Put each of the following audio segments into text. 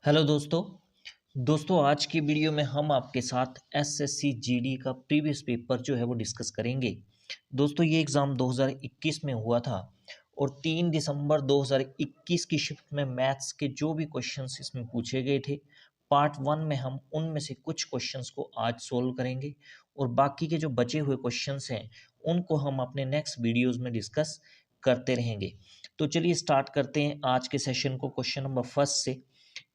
Hello दोस्तों आज की वीडियो में हम आपके साथ एसएससी जीडी का प्रीवियस पेपर जो है वो डिस्कस करेंगे। दोस्तों ये एग्ज़ाम 2021 में हुआ था और 3 दिसंबर 2021 की शिफ्ट में मैथ्स के जो भी क्वेश्चंस इसमें पूछे गए थे पार्ट 1 में हम उनमें से कुछ क्वेश्चंस को आज सोल्व करेंगे और बाकी के जो बचे हुए क्वेश्चंस हैं उनको हम अपने नेक्स्ट वीडियोज़ में डिस्कस करते रहेंगे। तो चलिए स्टार्ट करते हैं आज के सेशन को क्वेश्चन नंबर फर्स्ट से।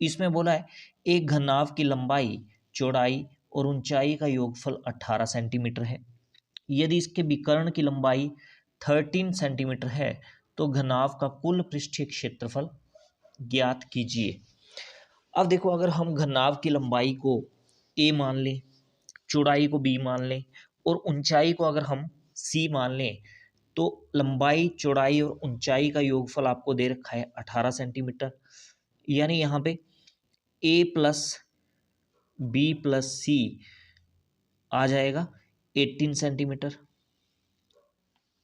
इसमें बोला है एक घनाभ की लंबाई, चौड़ाई और ऊंचाई का योगफल 18 सेंटीमीटर है। यदि इसके विकर्ण की लंबाई 13 सेंटीमीटर है तो घनाभ का कुल पृष्ठीय क्षेत्रफल ज्ञात कीजिए। अब देखो, अगर हम घनाभ की लंबाई को a मान लें, चौड़ाई को b मान लें और ऊंचाई को अगर हम c मान लें तो लंबाई, चौड़ाई और ऊंचाई का योगफल आपको दे रखा है 18 सेंटीमीटर। यानी यहाँ पे a प्लस बी प्लस सी आ जाएगा 18 सेंटीमीटर।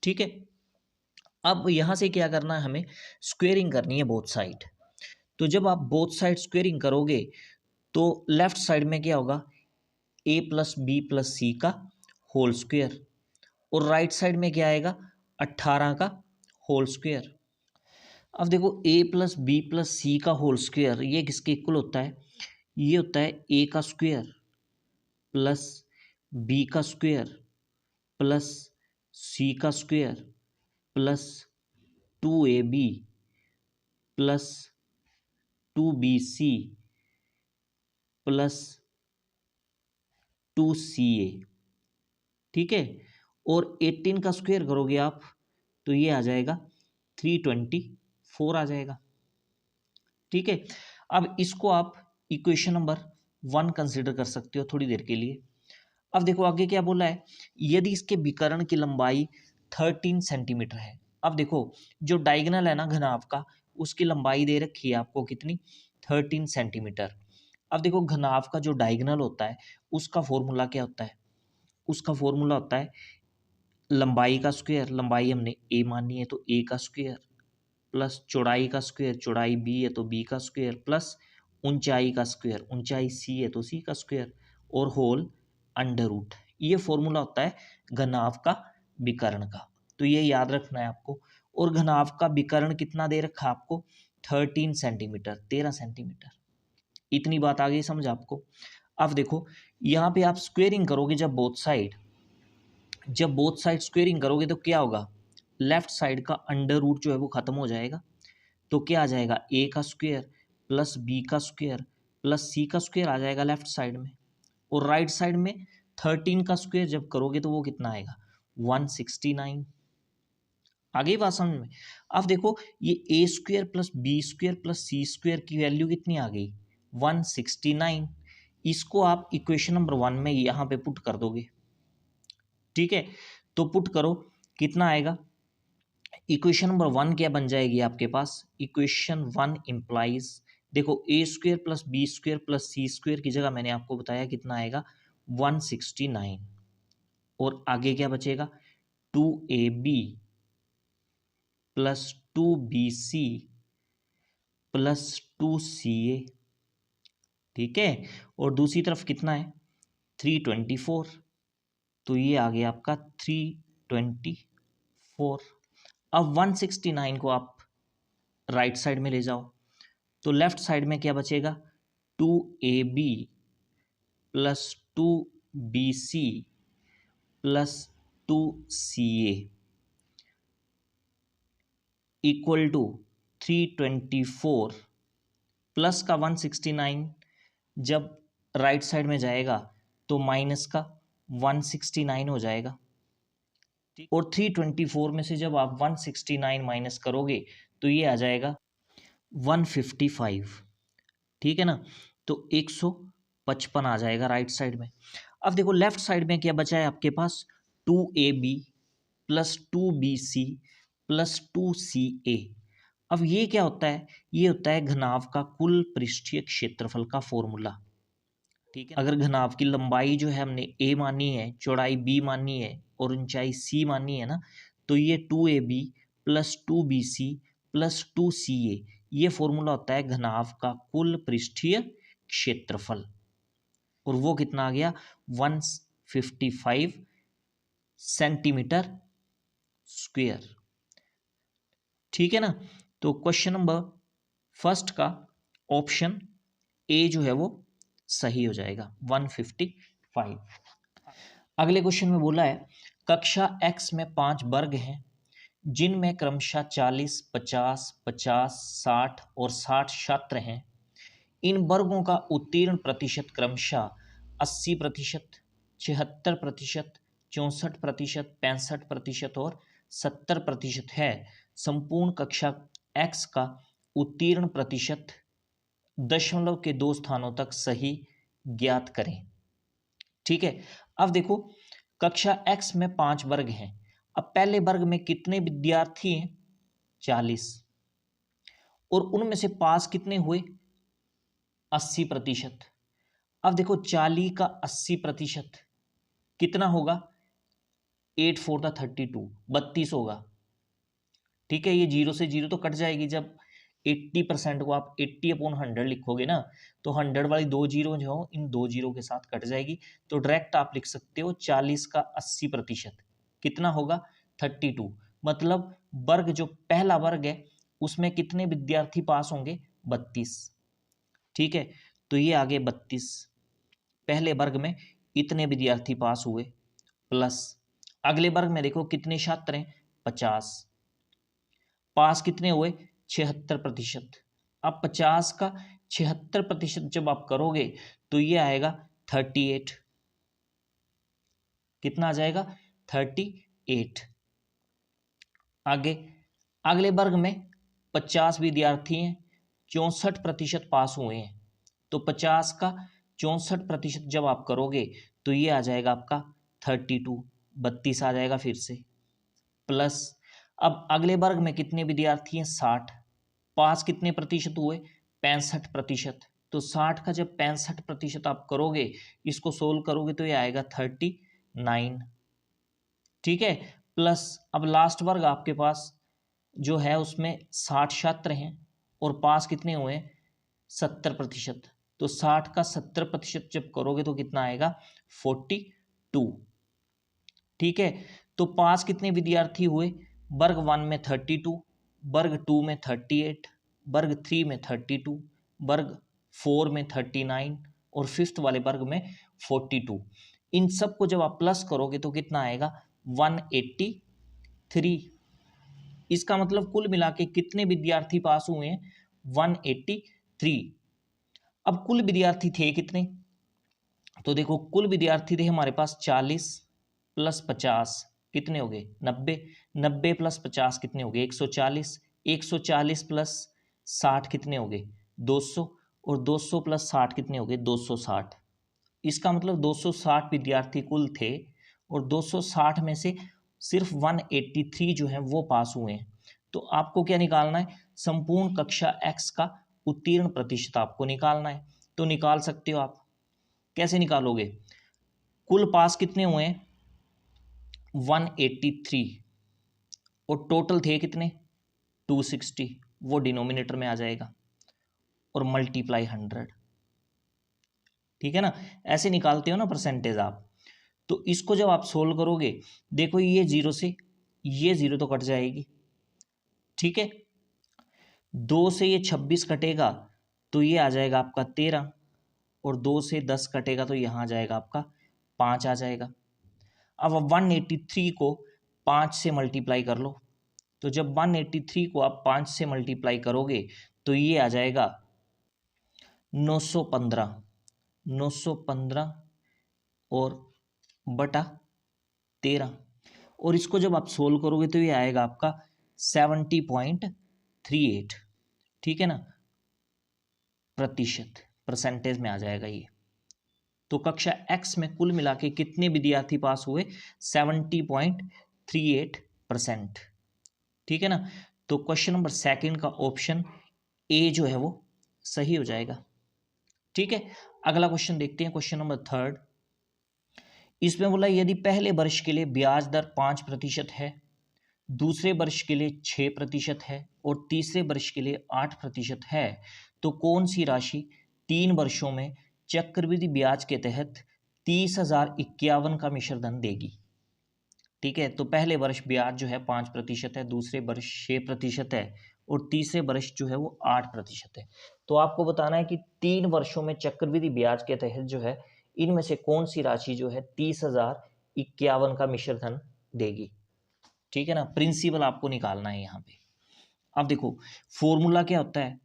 ठीक है, अब यहाँ से क्या करना है, हमें स्क्वेयरिंग करनी है बोथ साइड। तो जब आप बोथ साइड स्क्वेयरिंग करोगे तो लेफ्ट साइड में क्या होगा, a प्लस बी प्लस सी का होल स्क्वेयर और राइट साइड में क्या आएगा, 18 का होल स्क्वेयर। अब देखो a प्लस बी प्लस सी का होल स्क्वेयर ये किसके इक्वल होता है, ये होता है a का स्क्वेयर प्लस बी का स्क्वेयर प्लस सी का square plus 2ab plus 2bc plus 2ca। ठीक है, और 18 का स्क्वायर करोगे आप तो ये आ जाएगा 324 आ जाएगा। ठीक है, अब इसको आप इक्वेशन नंबर 1 कंसिडर कर सकते हो थोड़ी देर के लिए। अब देखो आगे क्या बोला है, यदि इसके विकर्ण की लंबाई 13 सेंटीमीटर है। अब देखो जो डायगोनल है ना घनाभ का, उसकी लंबाई दे रखी है आपको कितनी, 13 सेंटीमीटर। अब देखो घनाभ का जो डायगोनल होता है उसका फॉर्मूला क्या होता है, उसका फॉर्मूला होता है लंबाई का स्क्वायर, लंबाई हमने a मानी है तो a का स्क्वायर प्लस चौड़ाई का स्क्वायर, चौड़ाई b है तो b का स्क्वायर प्लस ऊंचाई का स्क्वायर, ऊंचाई c है तो c का स्क्वायर और होल अंडर रूट। ये फॉर्मूला होता है घनाभ का विकर्ण का, तो ये याद रखना है आपको। और घनाभ का विकर्ण कितना दे रखा है आपको, 13 सेंटीमीटर, 13 सेंटीमीटर। इतनी बात आ गई समझ आपको। अब देखो यहाँ पे आप स्क्वेयरिंग करोगे जब बोथ साइड स्क्वेयरिंग करोगे तो क्या होगा, लेफ्ट साइड का अंडर रूट जो है वो खत्म हो जाएगा। तो क्या आ जाएगा, a का स्क्वायर प्लस b का स्क्वायर प्लस c का स्क्वायर आ जाएगा लेफ्ट साइड में। और राइट साइड में 13 का स्क्वायर जब करोगे तो वो कितना आएगा, 169। आ गई बात समझ में। अब देखो ये a square plus B square plus C square की वैल्यू कितनी आ गई, 169। इसको आप इक्वेशन नंबर 1 में यहाँ पे पुट कर दोगे। ठीक है, तो पुट करो कितना आएगा, इक्वेशन नंबर 1 क्या बन जाएगी आपके पास, इक्वेशन 1 इम्प्लाइज, देखो a square plus B square plus C square की जगह मैंने आपको बताया कितना आएगा, 169। और आगे क्या बचेगा, 2ab plus 2bc plus 2ca। ठीक है, और दूसरी तरफ कितना है, 324। तो ये आ गया आपका 324। अब 169 को आप राइट साइड में ले जाओ तो लेफ्ट साइड में क्या बचेगा, 2ab plus 2bc plus 2ca equal to 324 plus का 169। जब राइट साइड में जाएगा तो माइनस का 169 हो जाएगा। और 324 में से जब आप 169 माइनस करोगे तो ये आ जाएगा 155। ठीक है ना, तो 155 आ जाएगा राइट साइड में। अब देखो लेफ्ट साइड में क्या बचा है आपके पास, 2ab plus 2bc plus 2ca। अब ये क्या होता है, ये होता है घनाभ का कुल पृष्ठीय क्षेत्रफल का फॉर्मूला। ठीक है, अगर घनाभ की लंबाई जो है हमने a मानी है, चौड़ाई b मानी है और ऊंचाई c मानी है ना, तो ये 2ab plus 2bc plus 2ca ये फॉर्मूला होता है घनाभ का कुल पृष्ठीय क्षेत्रफल, और वो कितना आ गया 155 सेंटीमीटर स्क्वायर। ठीक है ना। तो क्वेश्चन नंबर फर्स्ट का ऑप्शन ए जो है वो सही हो जाएगा 155। अगले क्वेश्चन में बोला है कक्षा एक्स में 5 वर्ग हैं जिनमें क्रमशः 40, 50, 50, 60 और 60 छात्र हैं। इन वर्गों का उत्तीर्ण प्रतिशत क्रमशः 80%, 76%, 64%, 65% और 70% है। संपूर्ण कक्षा एक्स का उत्तीर्ण प्रतिशत दशमलव के 2 स्थानों तक सही ज्ञात करें। ठीक है। अब देखो कक्षा एक्स में 5 वर्ग हैं। अब पहले वर्ग में कितने विद्यार्थी हैं 40, और उनमें से पास कितने हुए 80%। अब देखो 40 का 80% कितना होगा 8 4 द 32 32 होगा। ठीक है, ये जीरो से जीरो तो कट जाएगी। जब 80% को आप 80/100 लिखोगे ना, तो 100 वाली 2 जीरो जो हो इन 2 जीरो के साथ कट जाएगी। तो डायरेक्ट आप लिख सकते हो 40 का 80% कितना होगा 32। मतलब वर्ग जो पहला वर्ग है उसमें कितने विद्यार्थी पास होंगे 32। ठीक है, तो ये आगे 32 पहले वर्ग में इतने विद्यार्थी पास हुए, प्लस अगले वर्ग में देखो कितने छात्र हैं 50, पास कितने हुए 76%। अब 50 का 76% जब आप करोगे तो ये आएगा 38। कितना आ जाएगा 38। आगे अगले वर्ग में 50 विद्यार्थी हैं, 64% पास हुए हैं। तो 50 का 64% जब आप करोगे तो ये आ जाएगा आपका 32, 32 आ जाएगा फिर से, प्लस अब अगले वर्ग में कितने विद्यार्थी हैं 60, पास कितने प्रतिशत हुए 65%। तो 60 का जब 65% आप करोगे, इसको सोल्व करोगे तो ये आएगा 39। ठीक है, प्लस अब लास्ट वर्ग आपके पास जो है उसमें 60 छात्र हैं और पास कितने हुए 70%। तो 60 का 70% जब करोगे तो कितना आएगा 42। ठीक है, तो पास कितने विद्यार्थी हुए वर्ग 1 में 32, वर्ग 2 में 38, वर्ग 3 में 32, वर्ग 4 में 39 और फिफ्थ वाले वर्ग में 42। इन सब को जब आप प्लस करोगे तो कितना आएगा 183। इसका मतलब कुल मिला के कितने विद्यार्थी पास हुए हैं 183। अब कुल विद्यार्थी थे कितने, तो देखो कुल विद्यार्थी थे हमारे पास 40 प्लस 50 कितने हो गए 90, 90 प्लस 50 कितने हो गए 140, 140 प्लस 60 कितने हो गए 200, और 200 प्लस 60 कितने हो गए 260। इसका मतलब 260 विद्यार्थी कुल थे और 260 में से सिर्फ 183 जो है वो पास हुए हैं। तो आपको क्या निकालना है संपूर्ण कक्षा एक्स का उत्तीर्ण प्रतिशत आपको निकालना है। तो निकाल सकते हो आप, कैसे निकालोगे, कुल पास कितने हुए हैं 183 और टोटल थे कितने 260, वो डिनोमिनेटर में आ जाएगा और मल्टीप्लाई 100। ठीक है ना, ऐसे निकालते हो ना परसेंटेज आप। तो इसको जब आप सोल्व करोगे देखो ये जीरो से ये जीरो तो कट जाएगी। ठीक है, 2 से ये 26 कटेगा तो ये आ जाएगा आपका 13, और 2 से 10 कटेगा तो यहाँ आ जाएगा आपका 5 आ जाएगा। अब 183 को 5 से मल्टीप्लाई कर लो, तो जब 183 को आप 5 से मल्टीप्लाई करोगे तो ये आ जाएगा 915, 915 और बटा 13, और इसको जब आप सोल्व करोगे तो ये आएगा आपका 70.38। ठीक है ना, प्रतिशत परसेंटेज में आ जाएगा ये। तो कक्षा एक्स में कुल मिला के कितने विद्यार्थी पास हुए 70.38%। ठीक है ना, तो क्वेश्चन नंबर सेकंड का ऑप्शन ए जो है वो सही हो जाएगा। ठीक है, अगला क्वेश्चन देखते हैं, क्वेश्चन नंबर थर्ड। इसमें बोला यदि पहले वर्ष के लिए ब्याज दर 5% है, दूसरे वर्ष के लिए 6% है और तीसरे वर्ष के लिए 8% है, तो कौन सी राशि 3 वर्षों में चक्रवृद्धि ब्याज के तहत 30,051 का मिश्र धन देगी? ठीक है, तो पहले वर्ष ब्याज जो है 5% है, दूसरे वर्ष 6% है और तीसरे वर्ष जो है वो 8% है। तो आपको बताना है कि 3 वर्षों में चक्रवृद्धि ब्याज के तहत जो है इनमें से कौन सी राशि जो है 30,051 का मिश्र धन देगी। ठीक है ना, प्रिंसिपल आपको निकालना है यहाँ पे। अब देखो फॉर्मूला क्या होता है,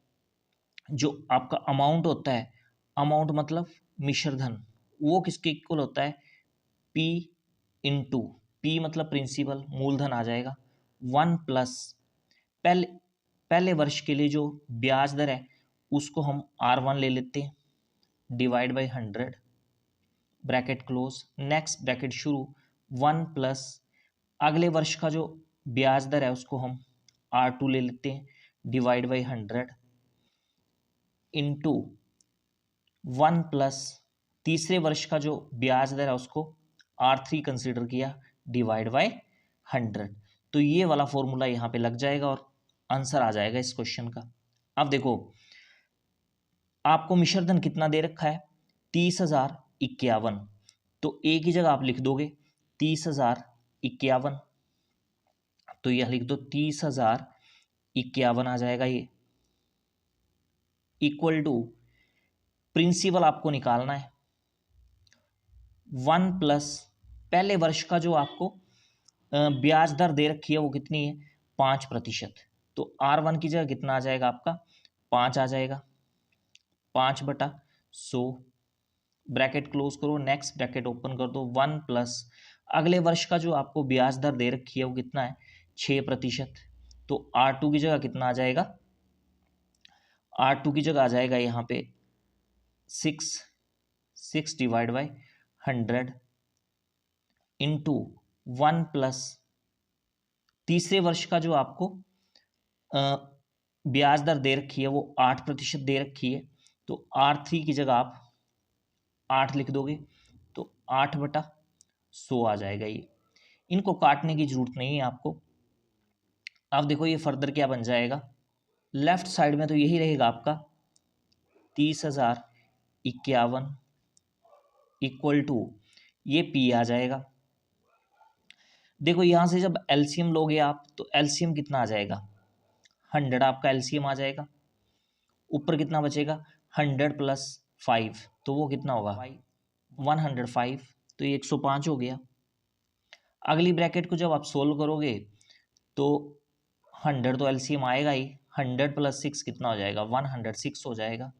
जो आपका अमाउंट होता है, अमाउंट मतलब मिश्र धन, वो किसके इक्वल होता है, P इंटू P मतलब प्रिंसिपल, मूलधन आ जाएगा 1 प्लस पहले पहले वर्ष के लिए जो ब्याज दर है उसको हम R1 ले लेते हैं, divide by 100, bracket close, next bracket शुरू, 1 प्लस अगले वर्ष का जो ब्याज दर है उसको हम R2 ले लेते हैं, डिवाइड बाई 100 इंटू 1 प्लस तीसरे वर्ष का जो ब्याज दर है उसको R3 कंसिडर किया, डिवाइड बाय 100। तो ये वाला फॉर्मूला यहाँ पे लग जाएगा और आंसर आ जाएगा इस क्वेश्चन का। अब देखो आपको मिश्र धन कितना दे रखा है, 30,051, तो एक ही जगह आप लिख दोगे 30,051, तो यह लिख दो 30,051 आ जाएगा ये, इक्वल टू प्रिंसिपल आपको निकालना है 1 प्लस पहले वर्ष का जो आपको ब्याज दर दे रखी है वो कितनी है, 5%, तो R1 की जगह कितना आ जाएगा आपका, 5 आ जाएगा, 5/100, ब्रैकेट क्लोज करो, नेक्स्ट ब्रैकेट ओपन कर दो, 1 प्लस अगले वर्ष का जो आपको ब्याज दर दे रखी है वो कितना है, 6%, तो R2 की जगह कितना आ जाएगा, R2 की जगह आ जाएगा यहाँ पे 6 डिवाइड बाई 100 इंटू 1 प्लस तीसरे वर्ष का जो आपको ब्याज दर दे रखी है वो 8% दे रखी है, तो R3 की जगह आप 8 लिख दोगे, तो 8/100 आ जाएगा ये। इनको काटने की जरूरत नहीं है आपको। अब देखो ये फर्दर क्या बन जाएगा, लेफ्ट साइड में तो यही रहेगा आपका 30,051 इक्वल टू ये P आ जाएगा। देखो यहां से जब एलसीएम लोगे आप तो एलसीएम कितना आ जाएगा, 100 आपका एलसीएम आ जाएगा, ऊपर कितना बचेगा 100 प्लस 5, तो वो कितना होगा 105, तो ये 105 हो गया। अगली ब्रैकेट को जब आप सोल्व करोगे तो 100 तो एलसीएम आएगा ही, 100 प्लस 6 कितना हो जाएगा 106 हो जाएगा।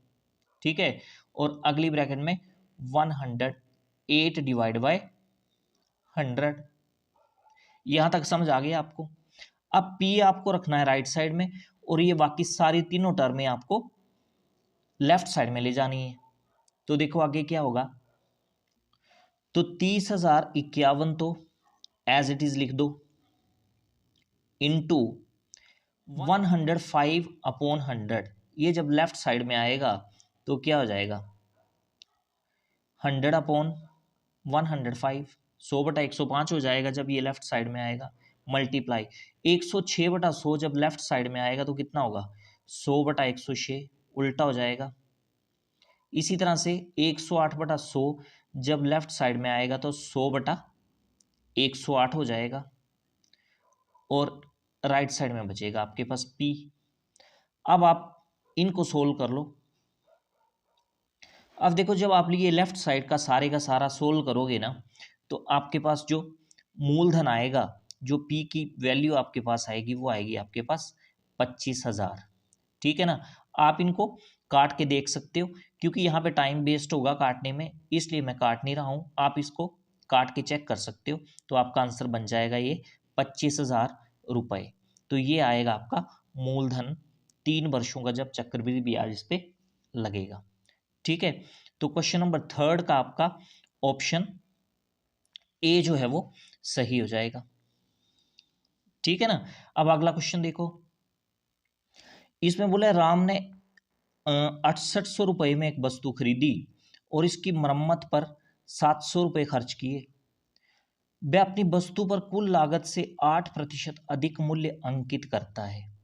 ठीक है, और अगली ब्रैकेट में 108 डिवाइड बाय 100। यहां तक समझ आ गया आपको। अब P आपको रखना है राइट साइड में और ये बाकी सारी तीनों टर्में आपको लेफ्ट साइड में ले जानी है। तो देखो आगे क्या होगा, तो 30,051 तो एज इट इज लिख दो, इंटू 105/100, ये जब लेफ्ट साइड में आएगा तो क्या हो जाएगा 100/105, 100/105 हो जाएगा जब ये लेफ्ट साइड में आएगा, मल्टीप्लाई 106/100 जब लेफ्ट साइड में आएगा तो कितना होगा 100/106, उल्टा हो जाएगा। इसी तरह से 108/100 जब लेफ्ट साइड में आएगा तो 100/108 हो जाएगा और राइट साइड में बचेगा आपके पास P। अब आप इनको सोल्व कर लो। अब देखो जब आप ये लेफ्ट साइड का सारा सोल्व करोगे ना तो आपके पास जो मूलधन आएगा, जो P की वैल्यू आपके पास आएगी वो आएगी आपके पास 25,000। ठीक है ना, आप इनको काट के देख सकते हो क्योंकि यहाँ पे टाइम वेस्ट होगा काटने में, इसलिए मैं काट नहीं रहा हूँ, आप इसको काट के चेक कर सकते हो। तो आपका आंसर बन जाएगा ये 25,000 रुपये। तो ये आएगा आपका मूलधन 3 वर्षों का जब चक्रवृद्धि ब्याज इस पे लगेगा। ठीक है, तो क्वेश्चन नंबर 3 का आपका ऑप्शन ए जो है वो सही हो जाएगा। ठीक है ना, अब अगला क्वेश्चन देखो, इसमें बोला राम ने 6800 रुपये में एक वस्तु खरीदी और इसकी मरम्मत पर 700 रुपये खर्च किए। वह अपनी वस्तु पर कुल लागत से 8% अधिक मूल्य अंकित करता है।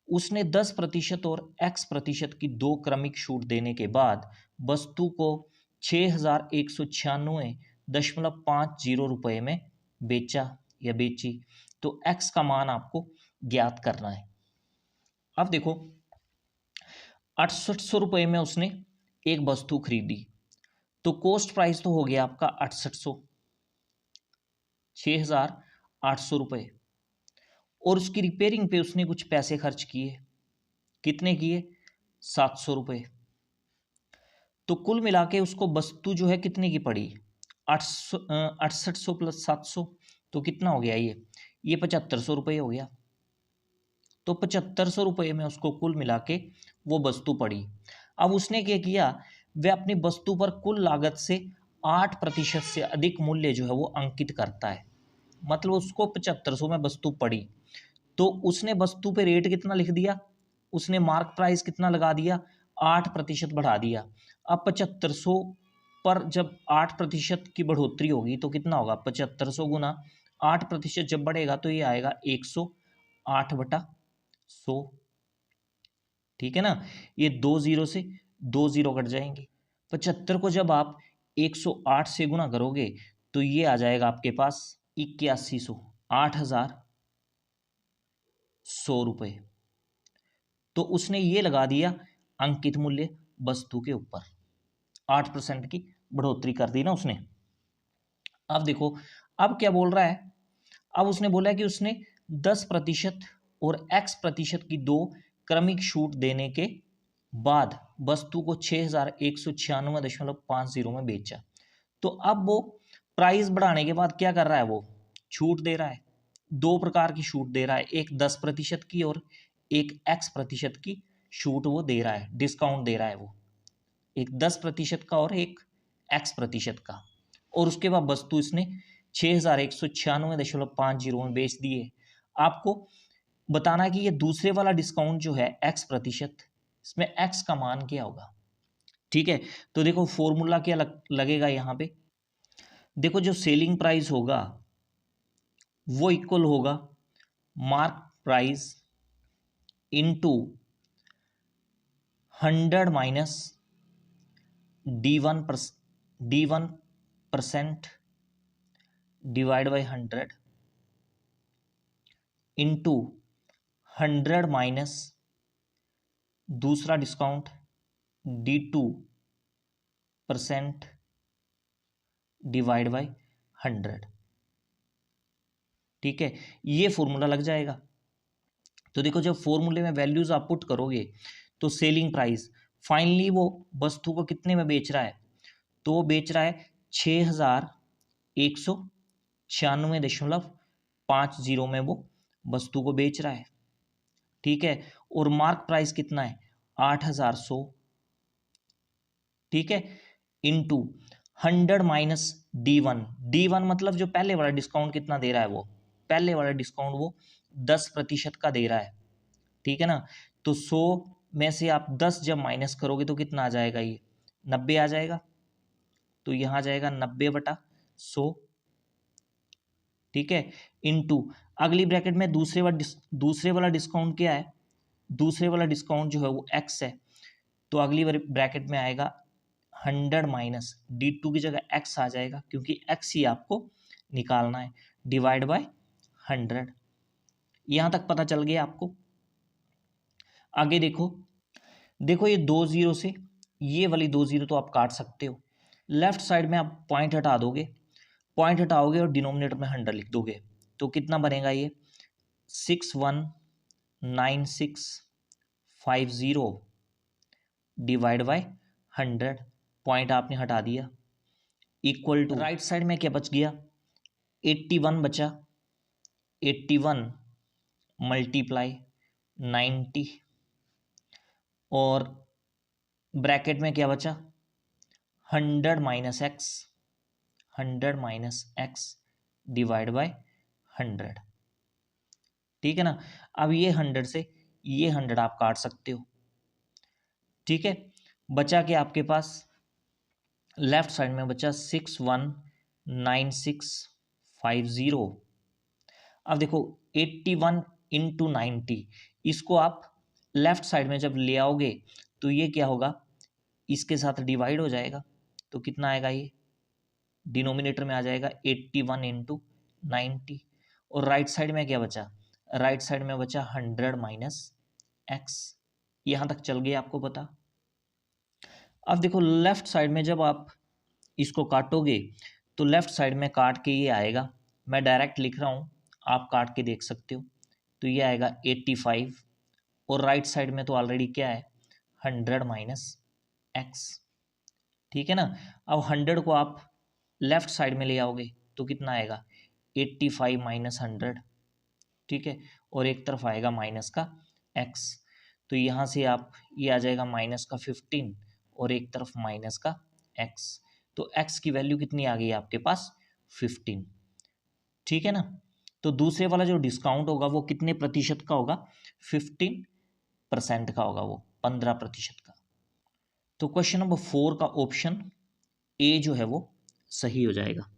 उसने 10% और x% की दो क्रमिक छूट देने के बाद वस्तु को 6196.50 में बेचा या बेची। तो x का मान आपको ज्ञात करना है। अब देखो 6800 रुपये में उसने एक वस्तु खरीदी, तो कॉस्ट प्राइस तो हो गया आपका 6800, 6800 रुपये। और उसकी रिपेयरिंग पे उसने कुछ पैसे खर्च किए, कितने किए? 700 रुपये। तो कुल मिला के उसको वस्तु जो है कितने की पड़ी? 6800 प्लस 700, तो कितना हो गया ये 7500 रुपये हो गया। तो 7500 रुपये में उसको कुल मिला के वो वस्तु पड़ी। अब उसने क्या किया, वह अपनी वस्तु पर कुल लागत से 8% से अधिक मूल्य जो है वो अंकित करता है। मतलब उसको 7500 में वस्तु पड़ी, तो उसने वस्तु पे रेट कितना लिख दिया, उसने मार्क प्राइस कितना लगा दिया, 8% बढ़ा दिया। अब 7500 पर जब 8% की बढ़ोतरी होगी तो कितना होगा? 7500 गुना 8% जब बढ़ेगा तो ये आएगा 108/100। ठीक है ना, ये 2 0 से 2 0 कट जाएंगे। 75 को जब आप 108 से गुना करोगे तो ये आ जाएगा आपके पास 8100, 8100 रुपये। तो उसने ये लगा दिया अंकित मूल्य वस्तु के ऊपर, 8% की बढ़ोतरी कर दी ना उसने। अब देखो अब क्या बोल रहा है, अब उसने बोला कि उसने 10% और x% की दो क्रमिक छूट देने के बाद वस्तु को 6196.50 में बेचा। तो अब वो प्राइस बढ़ाने के बाद क्या कर रहा है, वो छूट दे रहा है। दो प्रकार की छूट दे रहा है, एक 10% की और एक x% की छूट वो दे रहा है, डिस्काउंट दे रहा है वो, एक 10% का और एक x% का। और उसके बाद वस्तु इसने 6196.50 में बेच दिए। आपको बताना है कि ये दूसरे वाला डिस्काउंट जो है x%, इसमें x का मान क्या होगा। ठीक है, तो देखो फॉर्मूला क्या लगेगा यहाँ पे। देखो जो सेलिंग प्राइस होगा वो इक्वल होगा mark price into 100 minus D1% divide by 100 into 100 minus दूसरा डिस्काउंट D2% डिवाइड बाई 100। ठीक है, ये फॉर्मूला लग जाएगा। तो देखो जब फॉर्मूले में वैल्यूज आप पुट करोगे तो सेलिंग प्राइस फाइनली वो वस्तु को कितने में बेच रहा है, तो वो बेच रहा है 6196.50 में वो वस्तु को बेच रहा है। ठीक है, और मार्क प्राइस कितना है? 8100। ठीक है, इंटू 100 माइनस D1 मतलब जो पहले वाला डिस्काउंट कितना दे रहा है, वो पहले वाला डिस्काउंट वो 10% का दे रहा है। ठीक है ना, तो 100 में से आप 10 जब माइनस करोगे तो कितना आ जाएगा, ये 90 आ जाएगा। तो यहाँ आ जाएगा 90/100। ठीक है, इंटू अगली ब्रैकेट में दूसरे वाला डिस्काउंट क्या है, दूसरे वाला डिस्काउंट जो है वो x है। तो अगली ब्रैकेट में आएगा 100 माइनस D2 की जगह x आ जाएगा, क्योंकि x ही आपको निकालना है, डिवाइड बाय 100। यहां तक पता चल गया आपको। आगे देखो, देखो ये 2 0 से ये वाली 2 0 तो आप काट सकते हो। लेफ्ट साइड में आप पॉइंट हटा दोगे, पॉइंट हटाओगे और डिनोमिनेटर में 100 लिख दोगे, तो कितना बनेगा ये 619650 डिवाइड बाय 100। पॉइंट आपने हटा दिया, इक्वल टू राइट साइड में क्या बच गया, 81 बचा, 81 मल्टीप्लाई 90 और ब्रैकेट में क्या बचा 100 minus x, 100 minus x divide by 100। ठीक है ना, अब ये 100 से ये 100 आप काट सकते हो। ठीक है, बचा के आपके पास लेफ्ट साइड में बचा 619650 50। अब देखो 81 इंटू 90, इसको आप लेफ्ट साइड में जब ले आओगे तो ये क्या होगा, इसके साथ डिवाइड हो जाएगा, तो कितना आएगा, ये डिनोमिनेटर में आ जाएगा 81 इंटू 90। और राइट साइड में क्या बचा, राइट साइड में बचा 100 माइनस एक्स। यहां तक चल गया आपको पता। अब देखो लेफ्ट साइड में जब आप इसको काटोगे तो लेफ्ट साइड में काट के ये आएगा, मैं डायरेक्ट लिख रहा हूं, आप काट के देख सकते हो, तो ये आएगा 85। और राइट साइड में तो ऑलरेडी क्या है, 100 माइनस एक्स। ठीक है ना। अब 100 को आप लेफ्ट साइड में ले आओगे तो कितना आएगा, 85 माइनस 100। ठीक है, और एक तरफ आएगा माइनस का एक्स, तो यहाँ से आप ये आ जाएगा माइनस का 15 और एक तरफ माइनस का एक्स, तो एक्स की वैल्यू कितनी आ गई आपके पास, 15। ठीक है ना। तो दूसरे वाला जो डिस्काउंट होगा वो कितने प्रतिशत का होगा, 15% का होगा, वो 15% का। तो क्वेश्चन नंबर 4 का ऑप्शन ए जो है वो सही हो जाएगा।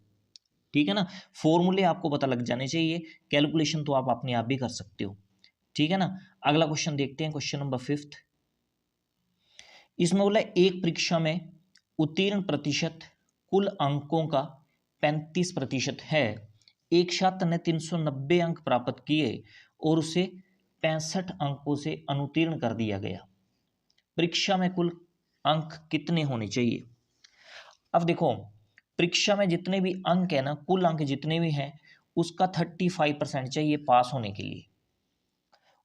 ठीक है ना। फॉर्मूले आपको पता लग जाने चाहिए, कैलकुलेशन तो आप अपने आप भी कर सकते हो। ठीक है ना। अगला क्वेश्चन देखते हैं, क्वेश्चन नंबर 5। इसमें बोला एक परीक्षा में उत्तीर्ण प्रतिशत कुल अंकों का 35% है। एक छात्र ने 390 अंक प्राप्त किए और उसे 65 अंकों से अनुत्तीर्ण कर दिया गया। परीक्षा में कुल अंक कितने होने चाहिए। अब देखो परीक्षा में जितने भी अंक है ना, कुल अंक जितने भी हैं उसका 35% चाहिए पास होने के लिए।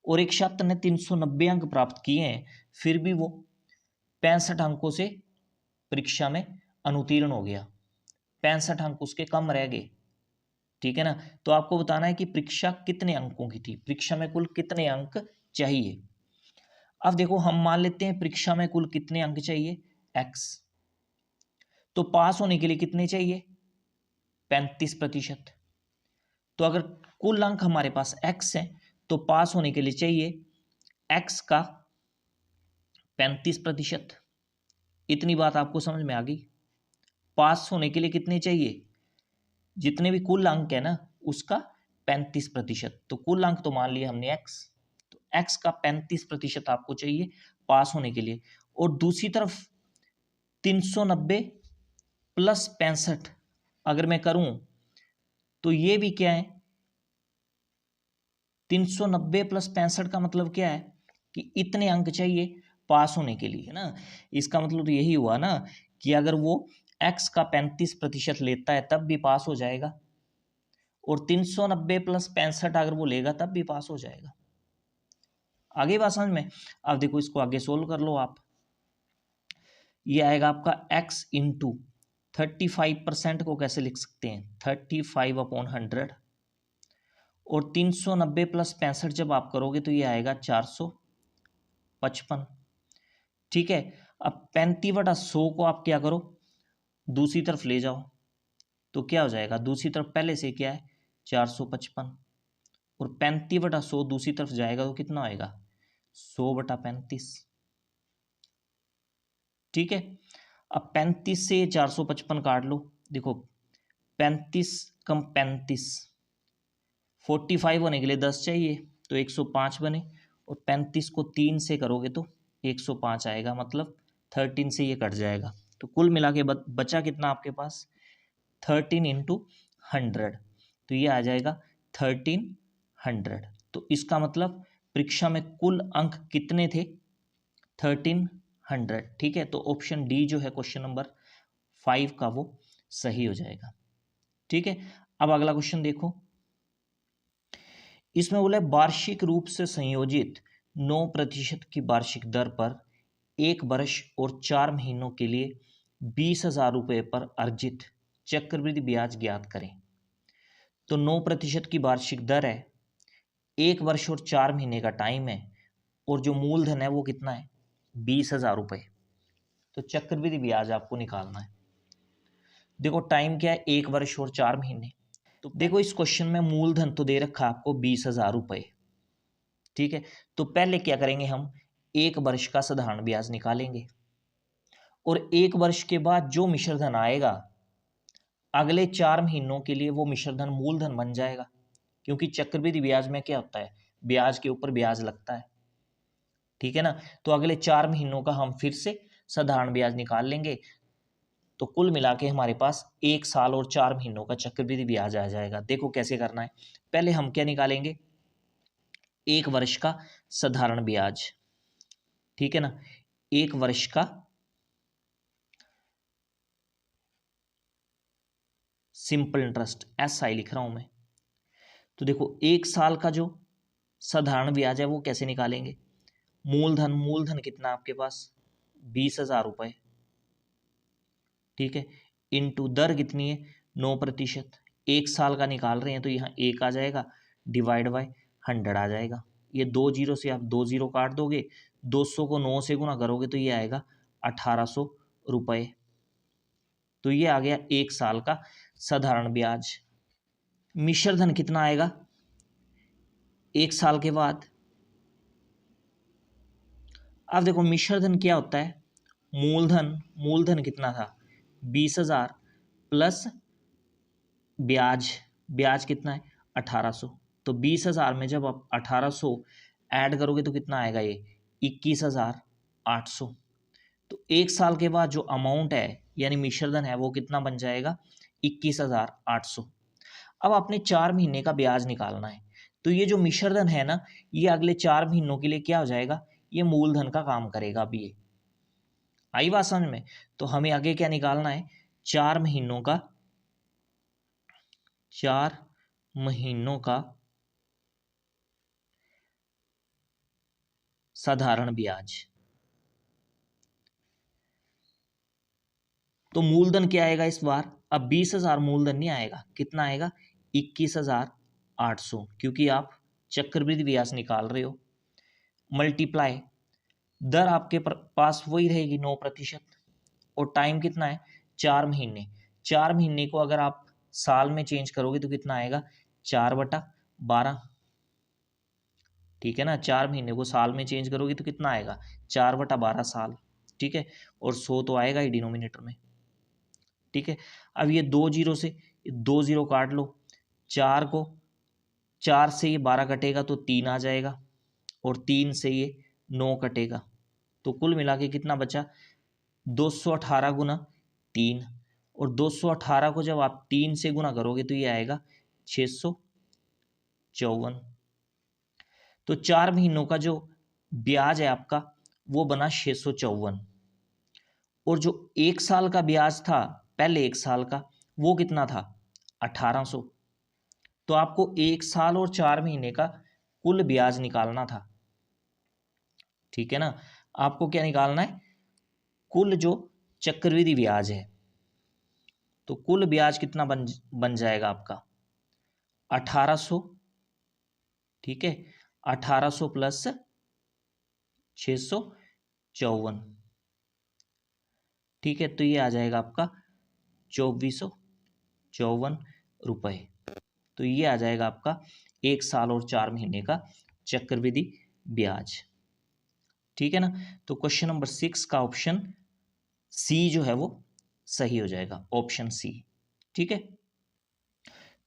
और एक छात्र ने 390 अंक प्राप्त किए हैं, फिर भी वो 65 अंकों से परीक्षा में अनुत्तीर्ण हो गया, 65 अंक उसके कम रह गए। ठीक है ना। तो आपको बताना है कि परीक्षा कितने अंकों की थी, परीक्षा में कुल कितने अंक चाहिए। अब देखो हम मान लेते हैं परीक्षा में कुल कितने अंक चाहिए, x। तो पास होने के लिए कितने चाहिए, 35%। तो अगर कुल अंक हमारे पास x है तो पास होने के लिए चाहिए x का 35%। इतनी बात आपको समझ में आ गई। पास होने के लिए कितने चाहिए, जितने भी कुल अंक है ना उसका 35%। तो कुल अंक तो मान लिया हमने x, तो x का 35% आपको चाहिए पास होने के लिए। और दूसरी तरफ 390 प्लस 65 अगर मैं करूं तो ये भी क्या है, 390 प्लस 65 का मतलब क्या है कि इतने अंक चाहिए पास होने के लिए, है ना। इसका मतलब तो यही हुआ ना कि अगर वो x का 35% लेता है तब भी पास हो जाएगा, और 390 प्लस 65 अगर वो लेगा तब भी पास हो जाएगा। आगे बात समझ में। अब देखो इसको आगे सोल्व कर लो आप। ये आएगा आपका x इंटू 35% को कैसे लिख सकते हैं, 35/100। और 390 प्लस 65 जब आप करोगे तो ये आएगा 455। ठीक है। अब 35/100 को आप क्या करो, दूसरी तरफ ले जाओ, तो क्या हो जाएगा, दूसरी तरफ पहले से क्या है 455, और 35/100 दूसरी तरफ जाएगा तो कितना आएगा 100/35। ठीक है। अब 35 से 455 काट लो, देखो 35 कम 35, 45 होने के लिए 10 चाहिए तो 105 बने, और 35 को 3 से करोगे तो 105 आएगा, मतलब 13 से ये कट जाएगा। तो कुल मिला के बचा कितना आपके पास, 13 इंटू 100, तो ये आ जाएगा 1300। तो इसका मतलब परीक्षा में कुल अंक कितने थे, 1300। ठीक है। तो ऑप्शन डी जो है क्वेश्चन नंबर 5 का वो सही हो जाएगा। ठीक है। अब अगला क्वेश्चन देखो, इसमें बोला वार्षिक रूप से संयोजित 9% की वार्षिक दर पर 1 वर्ष और 4 महीनों के लिए 20,000 रुपये पर अर्जित चक्रवृद्धि ब्याज ज्ञात करें। तो 9% की वार्षिक दर है, 1 वर्ष और 4 महीने का टाइम है, और जो मूलधन है वो कितना है 20,000 रुपये। तो चक्रवृद्धि ब्याज आपको निकालना है। देखो टाइम क्या है, 1 वर्ष और 4 महीने। तो देखो इस क्वेश्चन में मूलधन तो दे रखा है आपको 20,000 रुपये। ठीक है। तो पहले क्या करेंगे हम, 1 वर्ष का साधारण ब्याज निकालेंगे, और 1 वर्ष के बाद जो मिश्रधन आएगा अगले 4 महीनों के लिए वो मिश्रधन मूलधन बन जाएगा, क्योंकि चक्रवृद्धि ब्याज में क्या होता है, ब्याज के ऊपर ब्याज लगता है, ठीक है ना। तो अगले 4 महीनों का हम फिर से साधारण ब्याज निकाल लेंगे, तो कुल मिला के हमारे पास 1 साल और 4 महीनों का चक्रवृद्धि ब्याज आ जाएगा। देखो कैसे करना है, पहले हम क्या निकालेंगे, 1 वर्ष का साधारण ब्याज, ठीक है ना, 1 वर्ष का सिंपल इंटरेस्ट, SI लिख रहा हूं मैं। तो देखो 1 साल का जो साधारण ब्याज है वो कैसे निकालेंगे, मूलधन, मूलधन कितना आपके पास 20,000 रुपये, ठीक है, इनटू दर कितनी है 9%, 1 साल का निकाल रहे हैं तो यहाँ 1 आ जाएगा, डिवाइड बाय 100 आ जाएगा। ये 2 जीरो से आप 2 जीरो काट दोगे, 200 को 9 से गुना करोगे तो ये आएगा 1800 रुपये। तो ये आ गया 1 साल का साधारण ब्याज। मिश्रधन कितना आएगा 1 साल के बाद, अब देखो मिश्रधन क्या होता है, मूलधन, मूलधन कितना था 20,000 प्लस ब्याज, ब्याज कितना है 1800, तो 20,000 में जब आप 1800 ऐड करोगे तो कितना आएगा, ये 21,800। तो 1 साल के बाद जो अमाउंट है यानी मिश्रधन है वो कितना बन जाएगा 21,800। अब आपने 4 महीने का ब्याज निकालना है, तो ये जो मिश्रधन है ना ये अगले 4 महीनों के लिए क्या हो जाएगा, ये मूलधन का काम करेगा। अब ये आई बात समझ में, तो हमें आगे क्या निकालना है, 4 महीनों का, 4 महीनों का साधारण ब्याज। तो मूलधन क्या आएगा इस बार, अब 20,000 मूलधन नहीं आएगा, कितना आएगा 21,800, क्योंकि आप चक्रवृद्धि ब्याज निकाल रहे हो, मल्टीप्लाई, दर आपके पास वही रहेगी 9%, और टाइम कितना है 4 महीने, 4 महीने को अगर आप साल में चेंज करोगे तो कितना आएगा 4/12, ठीक है ना, 4 महीने को साल में चेंज करोगे तो कितना आएगा 4/12 साल, ठीक है, और 100 तो आएगा ही डिनोमिनेटर में, ठीक है। अब ये 2 जीरो से 2 जीरो काट लो, 4 को 4 से ये 12 कटेगा तो 3 आ जाएगा, और 3 से ये 9 कटेगा, तो कुल मिला के कितना बचा 218 गुना 3, और 218 को जब आप 3 से गुना करोगे तो ये आएगा 654। तो 4 महीनों का जो ब्याज है आपका वो बना 654, और जो 1 साल का ब्याज था पहले 1 साल का वो कितना था 1800। तो आपको 1 साल और 4 महीने का कुल ब्याज निकालना था, ठीक है ना। आपको क्या निकालना है, कुल जो चक्रवृद्धि ब्याज है, तो कुल ब्याज कितना बन जाएगा आपका 1800, ठीक है, 1800 प्लस 654, ठीक है, तो ये आ जाएगा आपका 2454 रुपये। तो ये आ जाएगा आपका 1 साल और 4 महीने का चक्रवृद्धि ब्याज, ठीक है ना। तो क्वेश्चन नंबर 6 का ऑप्शन सी जो है वो सही हो जाएगा, ऑप्शन सी, ठीक है।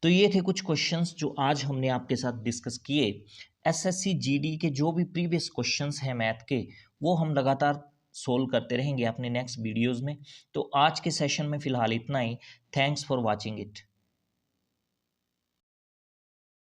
तो ये थे कुछ क्वेश्चंस जो आज हमने आपके साथ डिस्कस किए। एसएससी जीडी के जो भी प्रीवियस क्वेश्चंस हैं मैथ के वो हम लगातार सोल्व करते रहेंगे अपने नेक्स्ट वीडियोस में। तो आज के सेशन में फिलहाल इतना ही। Thanks for watching it.